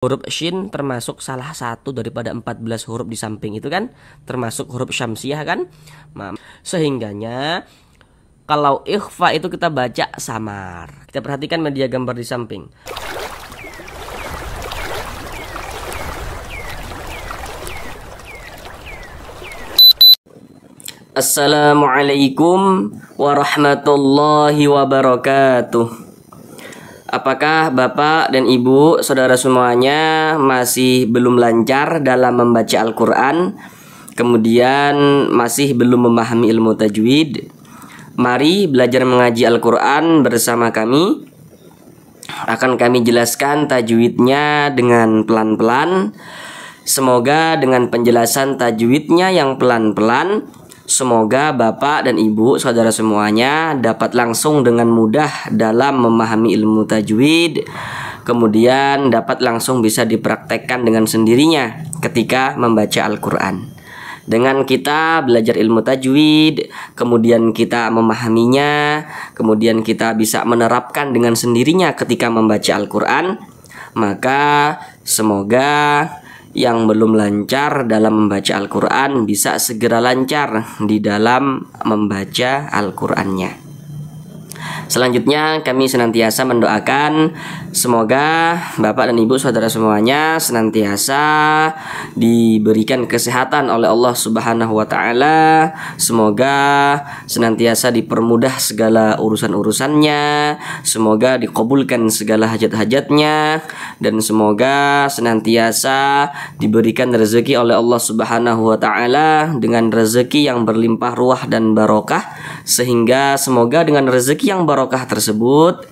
Huruf shin termasuk salah satu daripada 14 huruf di samping itu kan, termasuk huruf syamsiah kan. Sehingganya kalau ikhfa itu kita baca samar. Kita perhatikan media gambar di samping. Assalamualaikum warahmatullahi wabarakatuh. Apakah Bapak dan Ibu, saudara semuanya masih belum lancar dalam membaca Al-Quran, kemudian masih belum memahami ilmu tajwid? Mari belajar mengaji Al-Quran bersama kami. Akan kami jelaskan tajwidnya dengan pelan-pelan. Semoga dengan penjelasan tajwidnya yang pelan-pelan, semoga Bapak dan Ibu saudara semuanya dapat langsung dengan mudah dalam memahami ilmu tajwid, kemudian dapat langsung bisa dipraktekkan dengan sendirinya ketika membaca Al-Quran. Dengan kita belajar ilmu tajwid, kemudian kita memahaminya, kemudian kita bisa menerapkan dengan sendirinya ketika membaca Al-Quran, maka semoga yang belum lancar dalam membaca Al-Quran bisa segera lancar di dalam membaca Al-Qurannya. Selanjutnya kami senantiasa mendoakan semoga Bapak dan Ibu saudara semuanya senantiasa diberikan kesehatan oleh Allah Subhanahu wa taala. Semoga senantiasa dipermudah segala urusan-urusannya, semoga dikabulkan segala hajat-hajatnya, dan semoga senantiasa diberikan rezeki oleh Allah Subhanahu wa taala dengan rezeki yang berlimpah ruah dan barokah, sehingga semoga dengan rezeki yang barokah tersebut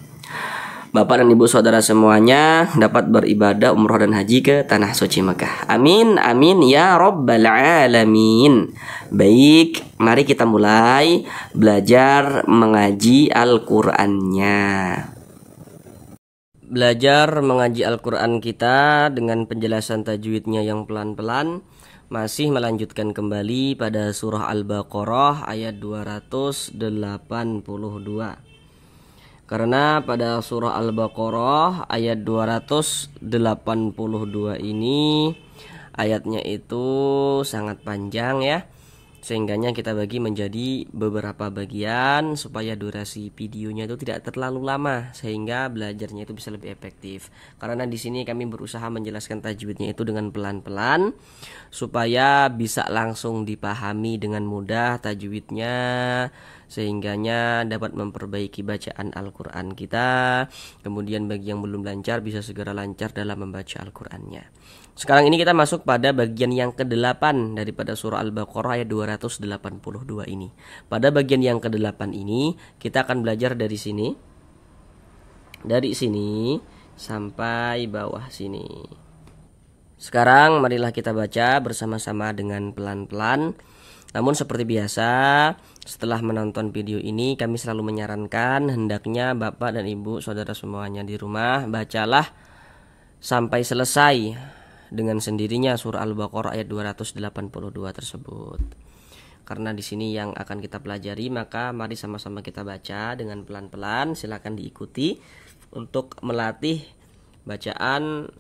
Bapak dan Ibu saudara semuanya dapat beribadah umroh dan haji ke tanah suci Mekah. Amin amin ya rabbal alamin. Baik, mari kita mulai belajar mengaji Al-Qur'annya. Belajar mengaji Al-Quran kita dengan penjelasan tajwidnya yang pelan-pelan, masih melanjutkan kembali pada surah Al-Baqarah ayat 282. Karena pada surah Al-Baqarah ayat 282 ini ayatnya itu sangat panjang ya, sehingganya kita bagi menjadi beberapa bagian supaya durasi videonya itu tidak terlalu lama, sehingga belajarnya itu bisa lebih efektif. Karena di sini kami berusaha menjelaskan tajwidnya itu dengan pelan-pelan supaya bisa langsung dipahami dengan mudah tajwidnya, sehingganya dapat memperbaiki bacaan Al-Quran kita. Kemudian bagi yang belum lancar bisa segera lancar dalam membaca Al-Qurannya. Sekarang ini kita masuk pada bagian yang ke-8 daripada surah Al-Baqarah ayat 282 ini. Pada bagian yang ke-8 ini kita akan belajar dari sini, sampai bawah sini. Sekarang marilah kita baca bersama-sama dengan pelan-pelan. Namun seperti biasa, setelah menonton video ini kami selalu menyarankan hendaknya Bapak dan Ibu saudara semuanya di rumah bacalah sampai selesai dengan sendirinya surah Al-Baqarah ayat 282 tersebut. Karena di sini yang akan kita pelajari, maka mari sama-sama kita baca dengan pelan-pelan. Silakan diikuti untuk melatih bacaan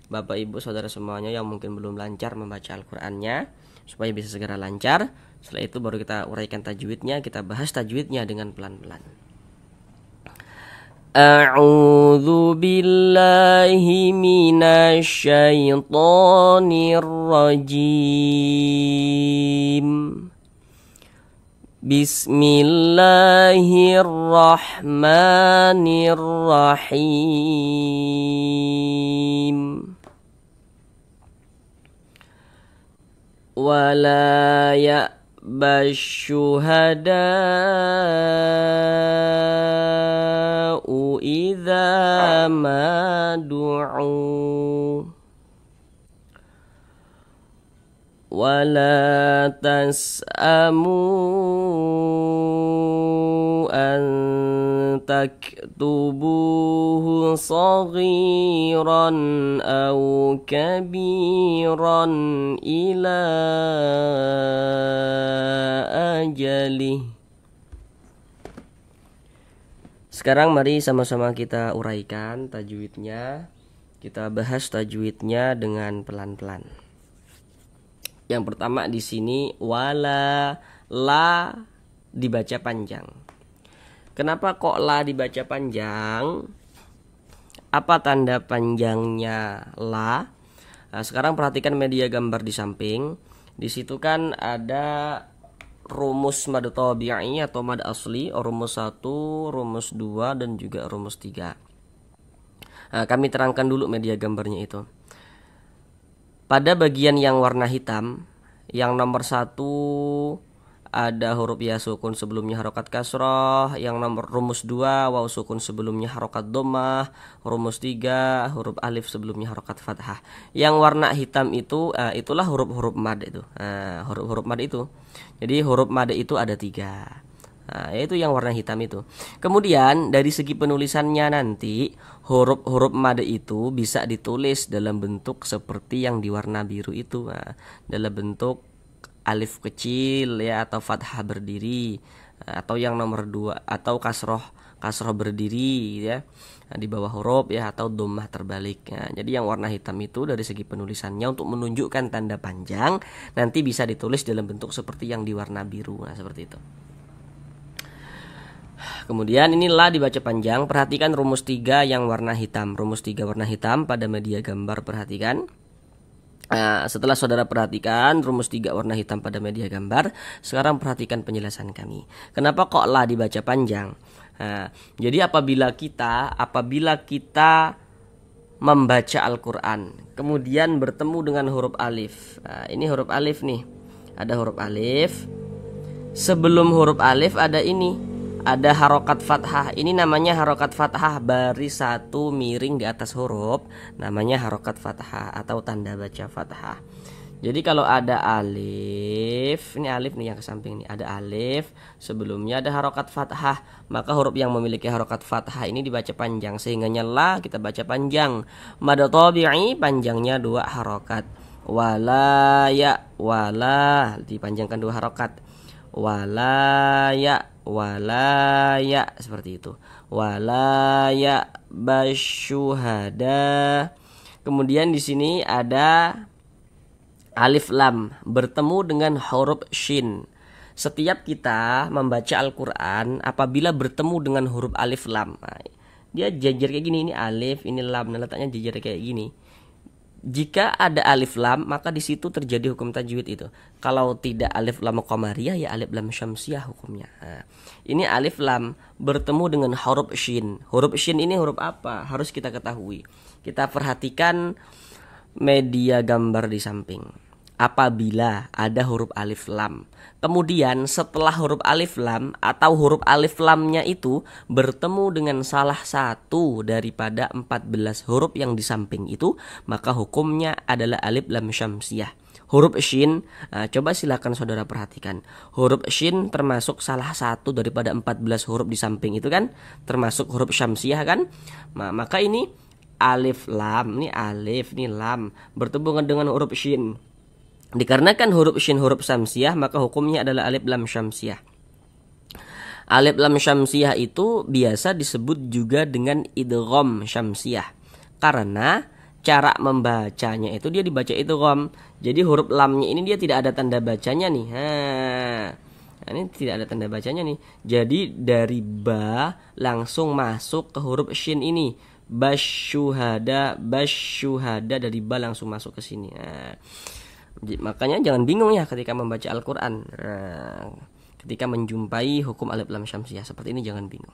Bapak Ibu saudara semuanya yang mungkin belum lancar membaca Al-Qur'annya, supaya bisa segera lancar. Setelah itu baru kita uraikan tajwidnya, kita bahas tajwidnya dengan pelan-pelan. A'udzu billahi minasyaitonir rajim. Bismillahirrahmanirrahim. Wala ya'ba syuhada'u idza ma du'u wala tas'amu an taktubuhu saghiran aw kabiran ila ajalih. Sekarang mari sama-sama kita uraikan tajwidnya Kita bahas tajwidnya dengan pelan-pelan. Yang pertama di sini wala, la dibaca panjang. Kenapa kok la dibaca panjang? Apa tanda panjangnya la? Nah, sekarang perhatikan media gambar di samping. Di situ kan ada rumus mad tabi'i atau mad asli, rumus 1, rumus 2 dan juga rumus 3. Nah, kami terangkan dulu media gambarnya itu. Pada bagian yang warna hitam, yang nomor 1 ada huruf ya sukun sebelumnya harokat kasroh, yang nomor rumus 2 waw sukun sebelumnya harokat dhammah, rumus 3 huruf alif sebelumnya harokat fathah. Yang warna hitam itu itulah huruf-huruf mad itu. Huruf-huruf mad itu. Jadi huruf mad itu ada 3. Yaitu yang warna hitam itu. Kemudian dari segi penulisannya nanti huruf-huruf mad itu bisa ditulis dalam bentuk seperti yang di warna biru itu. Dalam bentuk alif kecil ya, atau fathah berdiri, atau yang nomor 2 atau kasroh berdiri ya di bawah huruf ya, atau dhammah terbalik ya. Jadi yang warna hitam itu dari segi penulisannya untuk menunjukkan tanda panjang nanti bisa ditulis dalam bentuk seperti yang di warna biru. Nah, seperti itu. Kemudian inilah dibaca panjang. Perhatikan rumus 3 yang warna hitam. Rumus 3 warna hitam pada media gambar, perhatikan. Nah, setelah saudara perhatikan rumus 3 warna hitam pada media gambar, sekarang perhatikan penjelasan kami. Kenapa kok la dibaca panjang? Nah, jadi apabila kita membaca Al-Quran, kemudian bertemu dengan huruf alif. Nah, ini huruf alif nih. Ada huruf alif. Sebelum huruf alif ada ini. Ada harokat fathah. Ini namanya harokat fathah, baris 1 miring di atas huruf, namanya harokat fathah atau tanda baca fathah. Jadi kalau ada alif, ini alif nih yang ke samping nih, ada alif, sebelumnya ada harokat fathah, maka huruf yang memiliki harokat fathah ini dibaca panjang, sehingga la kita baca panjang. Mad tabi'i panjangnya 2 harokat. Wala ya, wala dipanjangkan 2 harokat. Walaya, walaya, seperti itu. Walaya basyuhada. Kemudian di sini ada alif lam bertemu dengan huruf shin. Setiap kita membaca Al-Quran, apabila bertemu dengan huruf alif lam, dia jajar kayak gini. Ini alif, ini lam, nah letaknya jajar kayak gini. Jika ada alif lam, maka di situ terjadi hukum tajwid itu. Kalau tidak alif lam qamariyah, ya alif lam syamsiyah hukumnya. Nah, ini alif lam bertemu dengan huruf shin. Huruf shin ini huruf apa? Harus kita ketahui. Kita perhatikan media gambar di samping. Apabila ada huruf alif lam, kemudian setelah huruf alif lam atau huruf alif lamnya itu bertemu dengan salah satu daripada 14 huruf yang di samping itu, maka hukumnya adalah alif lam syamsiyah. Huruf shin, coba silakan saudara perhatikan. Huruf shin termasuk salah satu daripada 14 huruf di samping itu kan, termasuk huruf syamsiyah kan. Maka ini alif lam, ini alif, ini lam bertemu dengan huruf shin. Dikarenakan huruf shin huruf syamsiyah, maka hukumnya adalah alif lam syamsiyah. Alif lam syamsiyah itu biasa disebut juga dengan idgham syamsiyah, karena cara membacanya itu dia dibaca idgham. Jadi huruf lamnya ini dia tidak ada tanda bacanya nih. Ini tidak ada tanda bacanya nih. Jadi dari ba langsung masuk ke huruf shin ini. Basyuhada, basyuhada, dari ba langsung masuk ke sini. Makanya jangan bingung ya ketika membaca Al-Quran. Ketika menjumpai hukum alif lam syamsiyah seperti ini, jangan bingung.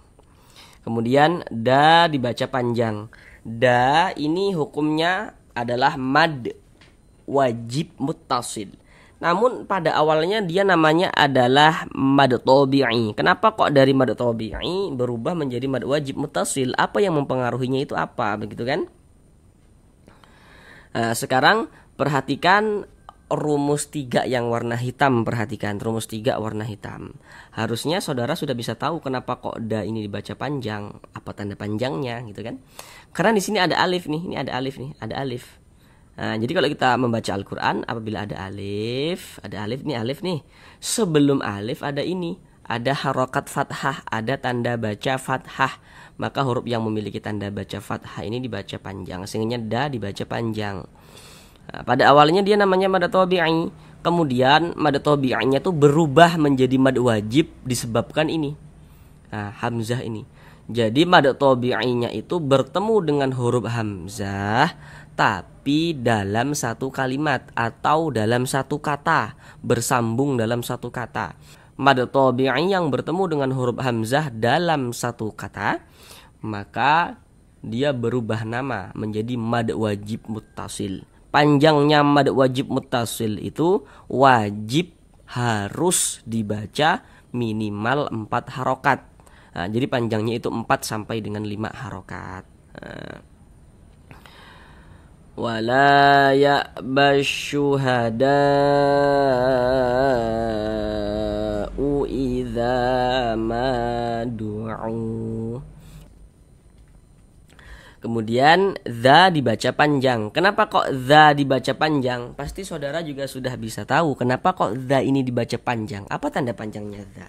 Kemudian da dibaca panjang. Da ini hukumnya adalah mad wajib muttasil. Namun pada awalnya dia namanya adalah mad tabi'i. Kenapa kok dari mad tabi'i berubah menjadi mad wajib muttasil? Apa yang mempengaruhinya itu apa? Begitu kan? Sekarang perhatikan rumus 3 yang warna hitam. Perhatikan rumus 3 warna hitam. Harusnya saudara sudah bisa tahu kenapa kok da ini dibaca panjang, apa tanda panjangnya gitu kan. Karena di sini ada alif nih, ini ada alif nih, ada alif. Jadi kalau kita membaca Al-Quran, apabila ada alif nih, sebelum alif ada ini, ada harokat fathah, ada tanda baca fathah. Maka huruf yang memiliki tanda baca fathah ini dibaca panjang, sehingga da dibaca panjang. Nah, pada awalnya dia namanya mad tabi'i. Kemudian mad tabi'inya tuh berubah menjadi mad wajib disebabkan ini. Nah, hamzah ini. Jadi mad tabi'inya itu bertemu dengan huruf hamzah tapi dalam satu kalimat atau dalam satu kata, bersambung dalam satu kata. Mad tabi'i yang bertemu dengan huruf hamzah dalam satu kata, maka dia berubah nama menjadi mad wajib muttasil. Panjangnya mad wajib muttasil itu wajib harus dibaca minimal 4 harokat. Nah, jadi panjangnya itu 4 sampai dengan 5 harokat. Wala ya'basyuhada'u idza ma du'u. Kemudian za dibaca panjang. Kenapa kok za dibaca panjang? Pasti saudara juga sudah bisa tahu kenapa kok za ini dibaca panjang. Apa tanda panjangnya za?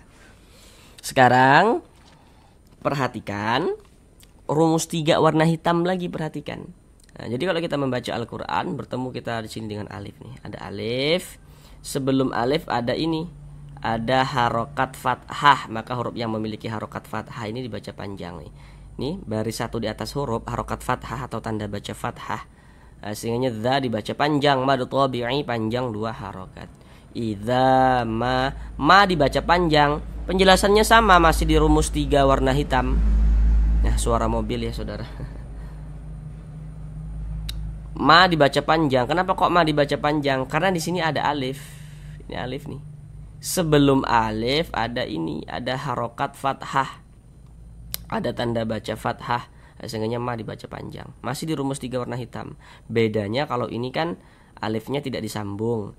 Sekarang perhatikan rumus 3 warna hitam lagi, perhatikan. Nah, jadi kalau kita membaca Al-Qur'an, bertemu kita di sini dengan alif nih. Ada alif. Sebelum alif ada ini. Ada harokat fathah, maka huruf yang memiliki harokat fathah ini dibaca panjang nih. Nih, baris 1 di atas huruf harokat fathah atau tanda baca fathah. Sehingga za dibaca panjang, mad tabi'i panjang 2 harokat. Idza ma dibaca panjang. Penjelasannya sama, masih di rumus 3 warna hitam. Nah, suara mobil ya saudara. Ma dibaca panjang. Kenapa kok ma dibaca panjang? Karena di sini ada alif. Ini alif nih. Sebelum alif ada ini, ada harokat fathah. Ada tanda baca fathah, sehingga ma dibaca panjang. Masih di rumus 3 warna hitam. Bedanya kalau ini kan alifnya tidak disambung,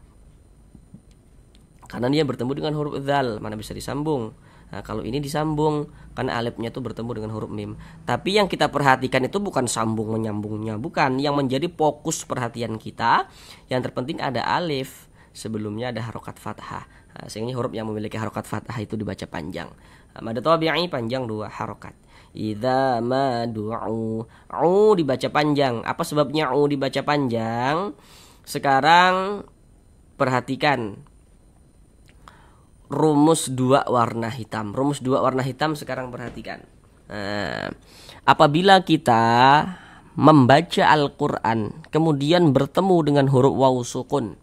karena dia bertemu dengan huruf dzal, mana bisa disambung. Nah, kalau ini disambung karena alifnya itu bertemu dengan huruf mim. Tapi yang kita perhatikan itu bukan sambung menyambungnya, bukan. Yang menjadi fokus perhatian kita, yang terpenting ada alif, sebelumnya ada harokat fathah. Nah, sehingga huruf yang memiliki harokat fathah itu dibaca panjang. Mad tabi'i panjang 2 harokat. Idza ma du'u. U dibaca panjang. Apa sebabnya u dibaca panjang? Sekarang perhatikan rumus 2 warna hitam. Rumus 2 warna hitam sekarang perhatikan. Nah, apabila kita membaca Al-Qur'an kemudian bertemu dengan huruf waw sukun.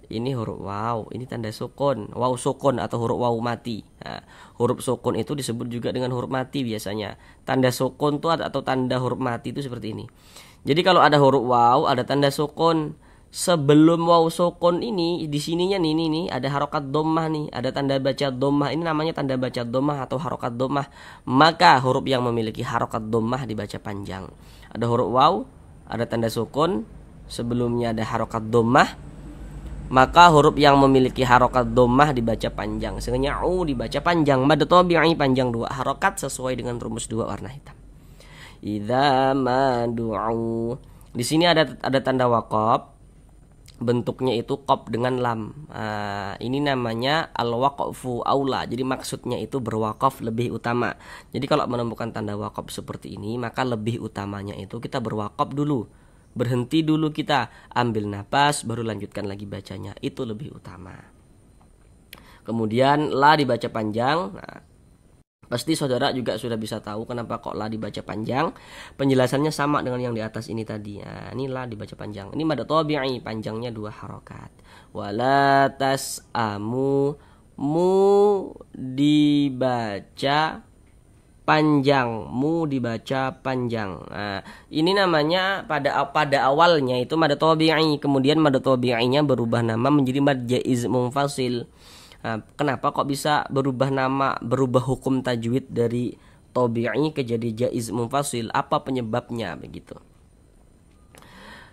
Ini huruf waw, ini tanda sukun, waw sukun atau huruf waw mati. Nah, huruf sukun itu disebut juga dengan huruf mati biasanya. Tanda sukun tuh atau tanda huruf mati itu seperti ini. Jadi kalau ada huruf waw, ada tanda sukun. Sebelum waw sukun ini, di sininya nih ada harokat dhammah nih, ada tanda baca dhammah. Ini namanya tanda baca dhammah atau harokat dhammah. Maka huruf yang memiliki harokat dhammah dibaca panjang. Ada huruf waw, ada tanda sukun, sebelumnya ada harokat dhammah. Maka huruf yang memiliki harokat dhammah dibaca panjang. Sehingga u dibaca panjang. Mad tabi'i panjang 2 harokat sesuai dengan rumus 2 warna hitam. Idza ma du'u. Di sini ada tanda waqaf. Bentuknya itu qaf dengan lam. Ini namanya al-waqfu aula. Jadi maksudnya itu berwaqaf lebih utama. Jadi kalau menemukan tanda waqaf seperti ini, maka lebih utamanya itu kita berwaqaf dulu. Berhenti dulu, kita ambil napas baru lanjutkan lagi bacanya, itu lebih utama. Kemudian la dibaca panjang. Nah, pasti saudara juga sudah bisa tahu kenapa kok la dibaca panjang. Penjelasannya sama dengan yang di atas ini tadi. Nah, ini la dibaca panjang. Ini mad tabi'i panjangnya 2 harokat. Wala tas'amu, mu dibaca panjang, mu dibaca panjang. Nah, ini namanya pada awalnya itu mad tabi'i, kemudian mad tabi'inya berubah nama menjadi mad jaiz munfasil. Nah, kenapa kok bisa berubah nama, berubah hukum tajwid dari tabi'i ke jadi jaiz munfasil? Apa penyebabnya begitu?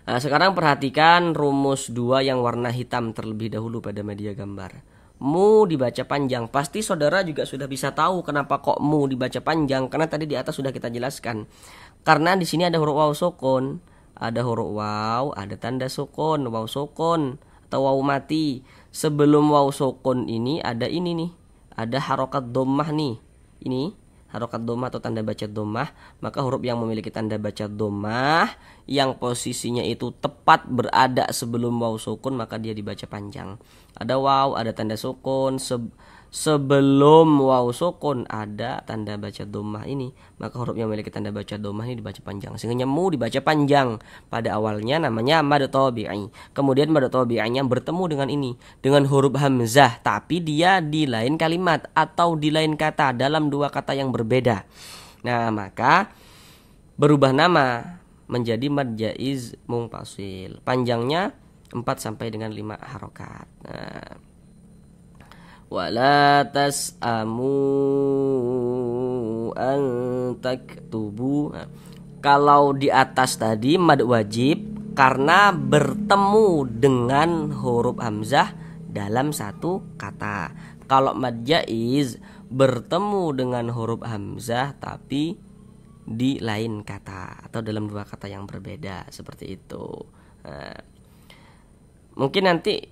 Nah, sekarang perhatikan rumus 2 yang warna hitam terlebih dahulu pada media gambar. Mu dibaca panjang. Pasti saudara juga sudah bisa tahu kenapa kok mu dibaca panjang, karena tadi di atas sudah kita jelaskan. Karena di sini ada huruf waw sukun, ada huruf waw, ada tanda sukun, waw sukun atau waw mati. Sebelum waw sukun ini ada ini nih, ada harokat dhammah nih. Ini harokat dhammah atau tanda baca dhammah, maka huruf yang memiliki tanda baca dhammah yang posisinya itu tepat berada sebelum waw sukun maka dia dibaca panjang. Ada waw, ada tanda sukun, sebelum waw sukun ada tanda baca dhammah ini, maka huruf yang memiliki tanda baca dhammah ini dibaca panjang. Sehingga mu dibaca panjang. Pada awalnya namanya mad tabi'i. Kemudian mad tabi'inya bertemu dengan ini, dengan huruf hamzah, tapi dia di lain kalimat atau di lain kata dalam dua kata yang berbeda. Nah, maka berubah nama menjadi mad jaiz munfasil. Panjangnya 4 sampai dengan 5 harokat. Nah, wala tas'amu an taktubu. Kalau di atas tadi mad wajib karena bertemu dengan huruf hamzah dalam satu kata. Kalau mad jaiz bertemu dengan huruf hamzah tapi di lain kata atau dalam dua kata yang berbeda, seperti itu. Nah, mungkin nanti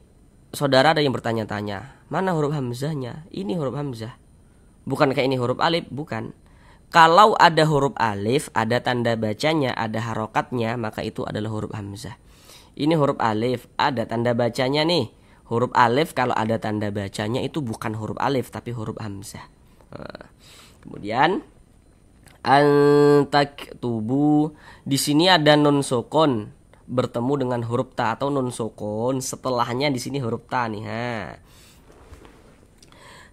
saudara ada yang bertanya-tanya, mana huruf hamzahnya? Ini huruf hamzah. Bukan kayak ini huruf alif, bukan. Kalau ada huruf alif, ada tanda bacanya, ada harokatnya, maka itu adalah huruf hamzah. Ini huruf alif, ada tanda bacanya nih. Huruf alif kalau ada tanda bacanya itu bukan huruf alif tapi huruf hamzah. Nah, kemudian antak tubuh, di sini ada nun sukun bertemu dengan huruf ta atau nun sukun, setelahnya di sini huruf ta nih.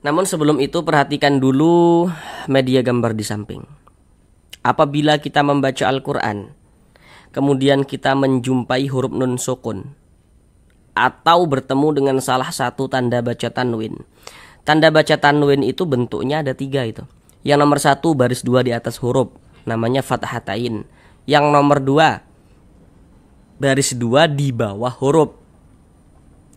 Namun sebelum itu perhatikan dulu media gambar di samping. Apabila kita membaca Al-Quran, kemudian kita menjumpai huruf nun sukun atau bertemu dengan salah satu tanda baca tanwin. Tanda baca tanwin itu bentuknya ada 3 itu. Yang nomor 1 baris 2 di atas huruf, namanya fathatain. Yang nomor 2 baris 2 di bawah huruf,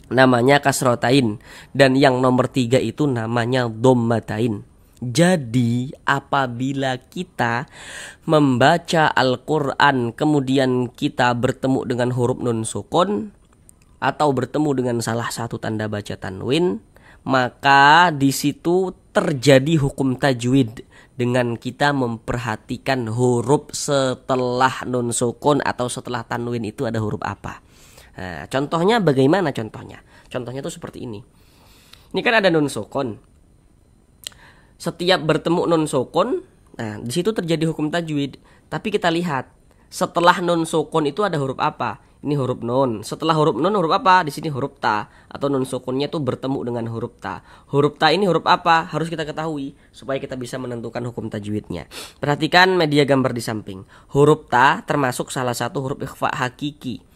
namanya kasrotain. Dan yang nomor 3 itu namanya dhammatain. Jadi apabila kita membaca Al-Quran kemudian kita bertemu dengan huruf nun sukun atau bertemu dengan salah satu tanda baca tanwin, maka di situ terjadi hukum tajwid dengan kita memperhatikan huruf setelah nun sukun atau setelah tanwin itu ada huruf apa. Nah, contohnya bagaimana contohnya? Contohnya itu seperti ini. Ini kan ada nun sukun. Setiap bertemu nun sukun, nah di situ terjadi hukum tajwid. Tapi kita lihat setelah nun sukun itu ada huruf apa? Ini huruf nun. Setelah huruf nun huruf apa? Di sini huruf ta atau nun sukunnya itu bertemu dengan huruf ta. Huruf ta ini huruf apa? Harus kita ketahui supaya kita bisa menentukan hukum tajwidnya. Perhatikan media gambar di samping. Huruf ta termasuk salah satu huruf ikhfa hakiki.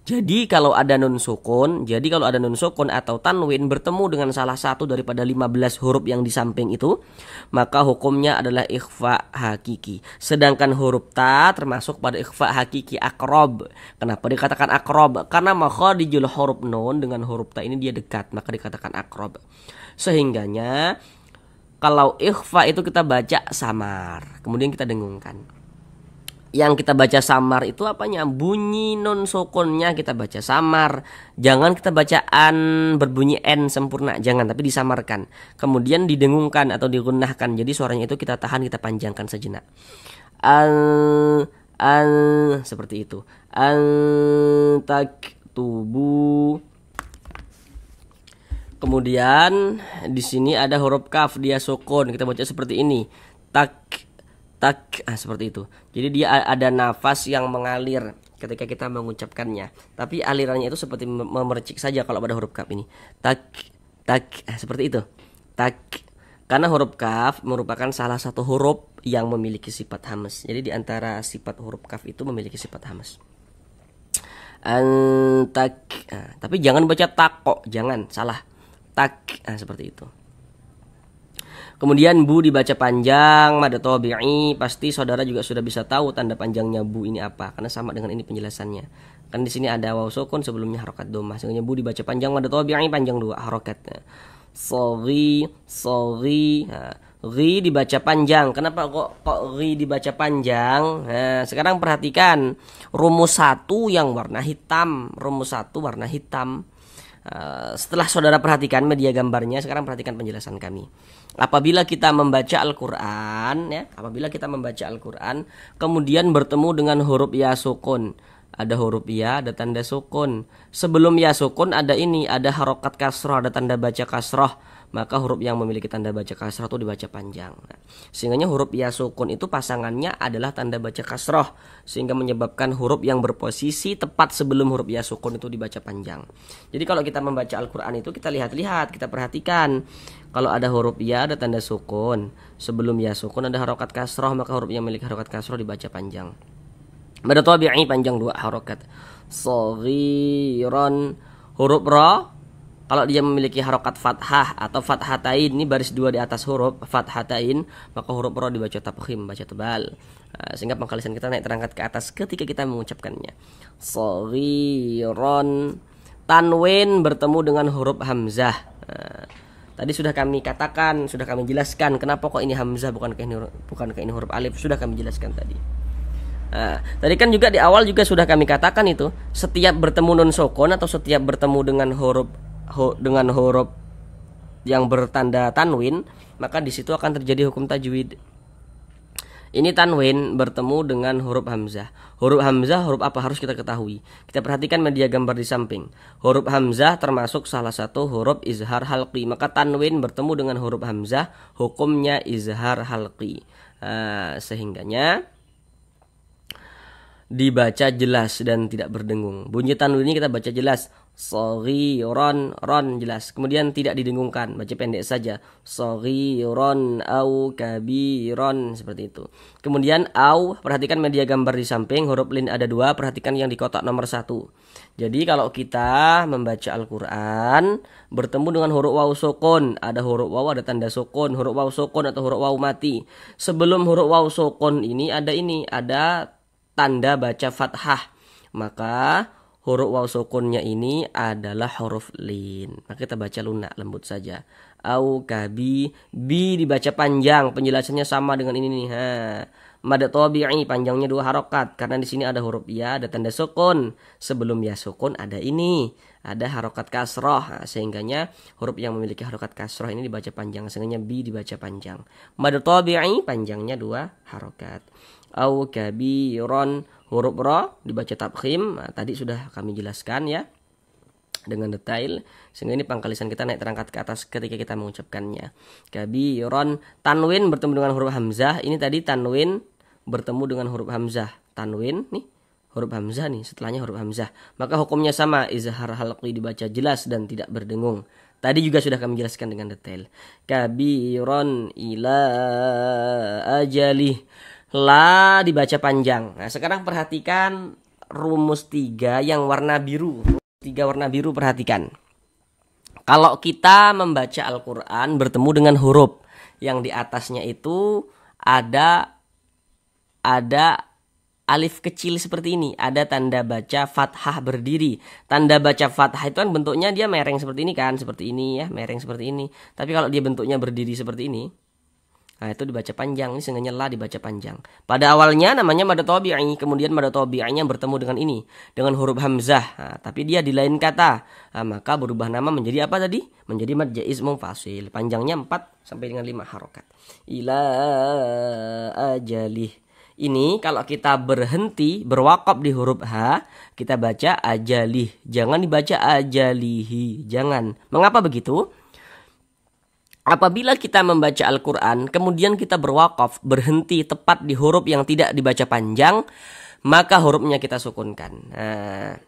Jadi kalau ada nun sukun, atau tanwin bertemu dengan salah satu daripada 15 huruf yang di samping itu, maka hukumnya adalah ikhfa hakiki. Sedangkan huruf ta termasuk pada ikhfa hakiki akrob. Kenapa dikatakan akrob? Karena makharijul huruf nun dengan huruf ta ini dia dekat, maka dikatakan akrob. Sehingganya kalau ikhfa itu kita baca samar, kemudian kita dengungkan. Yang kita baca samar itu apanya? Bunyi nun sukunnya kita baca samar. Jangan kita baca an berbunyi n sempurna, jangan, tapi disamarkan. Kemudian didengungkan atau digunahkan. Jadi suaranya itu kita tahan, kita panjangkan sejenak. Seperti itu. Tak tubuh. Kemudian di sini ada huruf kaf, dia sukun. Kita baca seperti ini. Tak, seperti itu. Jadi dia ada nafas yang mengalir ketika kita mengucapkannya. Tapi alirannya itu seperti memercik saja kalau pada huruf kaf ini. Tak, seperti itu. Tak. Karena huruf kaf merupakan salah satu huruf yang memiliki sifat hamas. Jadi di antara sifat huruf kaf itu memiliki sifat hamas. Tak. Tapi jangan baca tak kok, jangan, salah. Tak, seperti itu. Kemudian bu dibaca panjang, mad tabi'i, pasti saudara juga sudah bisa tahu tanda panjangnya bu ini apa, karena sama dengan ini penjelasannya. Kan di sini ada waw sukun sebelumnya harokat dhammah, sehingga bu dibaca panjang, mad tabi'i panjang 2 harokatnya. Sorry. Ri dibaca panjang. Kenapa kok ri dibaca panjang? Nah, sekarang perhatikan rumus 1 yang warna hitam, rumus 1 warna hitam. Setelah saudara perhatikan media gambarnya, sekarang perhatikan penjelasan kami. Apabila kita membaca Al-Quran, ya, apabila kita membaca Al-Quran, kemudian bertemu dengan huruf ya sukun, ada huruf ya, ada tanda sukun. Sebelum ya sukun ada ini, ada harokat kasroh, ada tanda baca kasroh. Maka huruf yang memiliki tanda baca kasroh itu dibaca panjang. Sehingga huruf ya sukun itu pasangannya adalah tanda baca kasroh, sehingga menyebabkan huruf yang berposisi tepat sebelum huruf ya sukun itu dibaca panjang. Jadi kalau kita membaca Al-Quran itu kita lihat-lihat, kita perhatikan. Kalau ada huruf ya ada tanda sukun, sebelum ya sukun ada harokat kasroh, maka huruf yang memiliki harokat kasroh dibaca panjang. Mad tabi'i panjang 2 harokat. Shaghiran, huruf ra kalau dia memiliki harokat fathah atau fathatain, ini baris 2 di atas huruf fathatain, maka huruf ra dibaca tafkhim, baca tebal. Sehingga pangkalisan kita naik terangkat ke atas ketika kita mengucapkannya. Shaghiran, tanwin bertemu dengan huruf hamzah. Tadi sudah kami katakan, sudah kami jelaskan kenapa kok ini hamzah bukan ke ini huruf alif, sudah kami jelaskan tadi. Tadi kan juga di awal juga sudah kami katakan itu, setiap bertemu nun sukun atau setiap bertemu dengan huruf yang bertanda tanwin, maka di situ akan terjadi hukum tajwid. Ini tanwin bertemu dengan huruf hamzah. Huruf hamzah huruf apa harus kita ketahui. Kita perhatikan media gambar di samping. Huruf hamzah termasuk salah satu huruf izhar halqi. Maka tanwin bertemu dengan huruf hamzah, hukumnya izhar halqi. Sehingganya dibaca jelas dan tidak berdengung. Bunyi tanwin ini kita baca jelas. Shaghiran, ron jelas. Kemudian tidak didengungkan, baca pendek saja. Shaghiran au kabiran, seperti itu. Kemudian au, perhatikan media gambar di samping, huruf lin ada 2, perhatikan yang di kotak nomor 1. Jadi kalau kita membaca Al-Quran bertemu dengan huruf waw sukun, ada huruf waw, ada tanda sukun, huruf waw sukun atau huruf waw mati. Sebelum huruf waw sukun ini ada tanda baca fathah, maka huruf waw sukunnya ini adalah huruf lin. Maka kita baca lunak, lembut saja. Au kabi, bi dibaca panjang, penjelasannya sama dengan ini nih. Mad tabi'i panjangnya 2 harokat karena di sini ada huruf ya, ada tanda sukun. Sebelum ya sukun ada ini, ada harokat kasroh. Sehingganya huruf yang memiliki harokat kasroh ini dibaca panjang, sehingganya bi dibaca panjang. Mad tabi'i panjangnya 2 harokat. Au kabiron, huruf ra dibaca tafkhim. Tadi sudah kami jelaskan ya dengan detail, sehingga ini pangkalisan kita naik terangkat ke atas ketika kita mengucapkannya. Kabiron, tanwin bertemu dengan huruf hamzah. Ini tadi tanwin bertemu dengan huruf hamzah. Tanwin nih huruf hamzah nih, setelahnya huruf hamzah. Maka hukumnya sama, izhar halqi dibaca jelas dan tidak berdengung. Tadi juga sudah kami jelaskan dengan detail. Kabiron ila ajalih, la dibaca panjang. Nah, sekarang perhatikan rumus 3 yang warna biru. 3 warna biru, perhatikan. Kalau kita membaca Al-Quran bertemu dengan huruf yang di atasnya itu ada alif kecil seperti ini, ada tanda baca fathah berdiri. Tanda baca fathah itu kan bentuknya dia mereng seperti ini kan, seperti ini ya, mereng seperti ini. Tapi kalau dia bentuknya berdiri seperti ini, nah itu dibaca panjang. Ini sengaja la dibaca panjang. Pada awalnya namanya mad tabi'i, kemudian mad tabi'inya bertemu dengan ini, dengan huruf hamzah. Nah, tapi dia di lain kata, maka berubah nama menjadi apa tadi? Menjadi mad jaiz munfasil. Panjangnya 4 sampai dengan 5 harokat. Ila ajalih. Ini kalau kita berhenti, berwakaf di huruf H, kita baca ajalih. Jangan dibaca ajalihi. Jangan. Mengapa begitu? Apabila kita membaca Al-Quran, kemudian kita berwakaf, berhenti tepat di huruf yang tidak dibaca panjang, maka hurufnya kita sukunkan. Nah,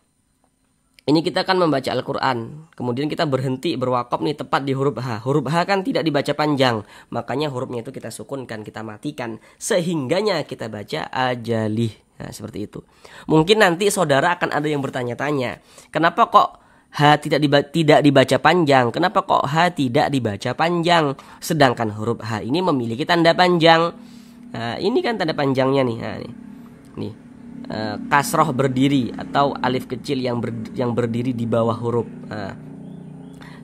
ini kita kan membaca Al-Quran, kemudian kita berhenti, berwakaf nih tepat di huruf H. Huruf H kan tidak dibaca panjang, makanya hurufnya itu kita sukunkan, kita matikan, sehingganya kita baca ajalih. Nah, seperti itu. Mungkin nanti saudara akan ada yang bertanya-tanya, kenapa kok H tidak dibaca panjang? Kenapa kok H tidak dibaca panjang? Sedangkan huruf H ini memiliki tanda panjang. Nah, ini kan tanda panjangnya nih. Nah, nih. Kasroh berdiri atau alif kecil yang berdiri di bawah huruf. Nah,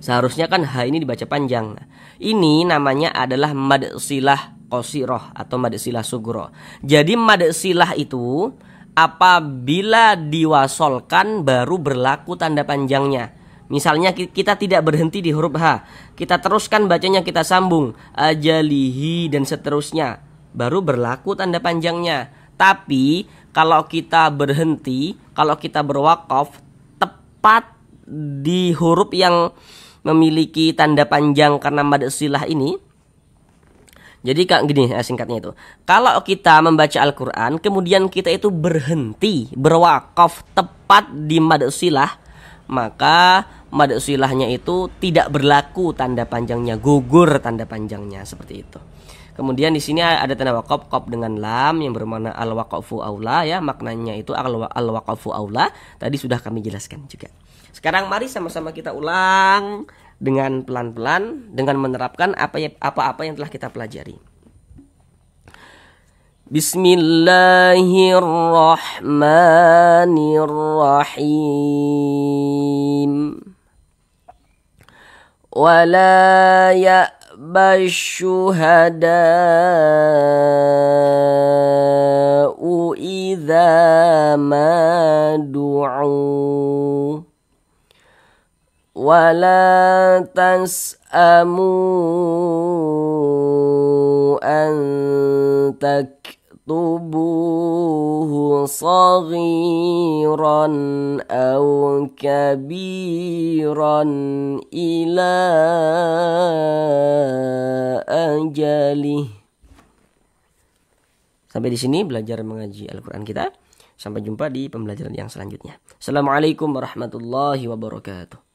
seharusnya kan H ini dibaca panjang. Nah, ini namanya adalah mad silah qasiroh atau mad silah sugro. Jadi mad silah itu apabila diwasolkan baru berlaku tanda panjangnya. Misalnya kita tidak berhenti di huruf H, kita teruskan bacanya, kita sambung ajalihi dan seterusnya, baru berlaku tanda panjangnya. Tapi kalau kita berhenti, kalau kita berwakaf tepat di huruf yang memiliki tanda panjang karena mad silah ini, jadi kak gini singkatnya itu, kalau kita membaca Al-Quran kemudian kita itu berhenti, berwakaf tepat di mad silah, maka mad silahnya itu tidak berlaku tanda panjangnya, gugur tanda panjangnya, seperti itu. Kemudian di sini ada tanda wakaf, qaf dengan lam yang bermakna al-waqfu aula ya, maknanya itu al-waqfu aula. Tadi sudah kami jelaskan juga. Sekarang mari sama-sama kita ulang dengan pelan-pelan dengan menerapkan apa-apa yang telah kita pelajari. Bismillahirrahmanirrahim. Wala ya'ba syuhada'u idza ma du'u wala tas'amu an taktubuhu saghiran aw kabiran ila ajalih. Sampai di sini belajar mengaji Al-Quran kita. Sampai jumpa di pembelajaran yang selanjutnya. Assalamualaikum warahmatullahi wabarakatuh.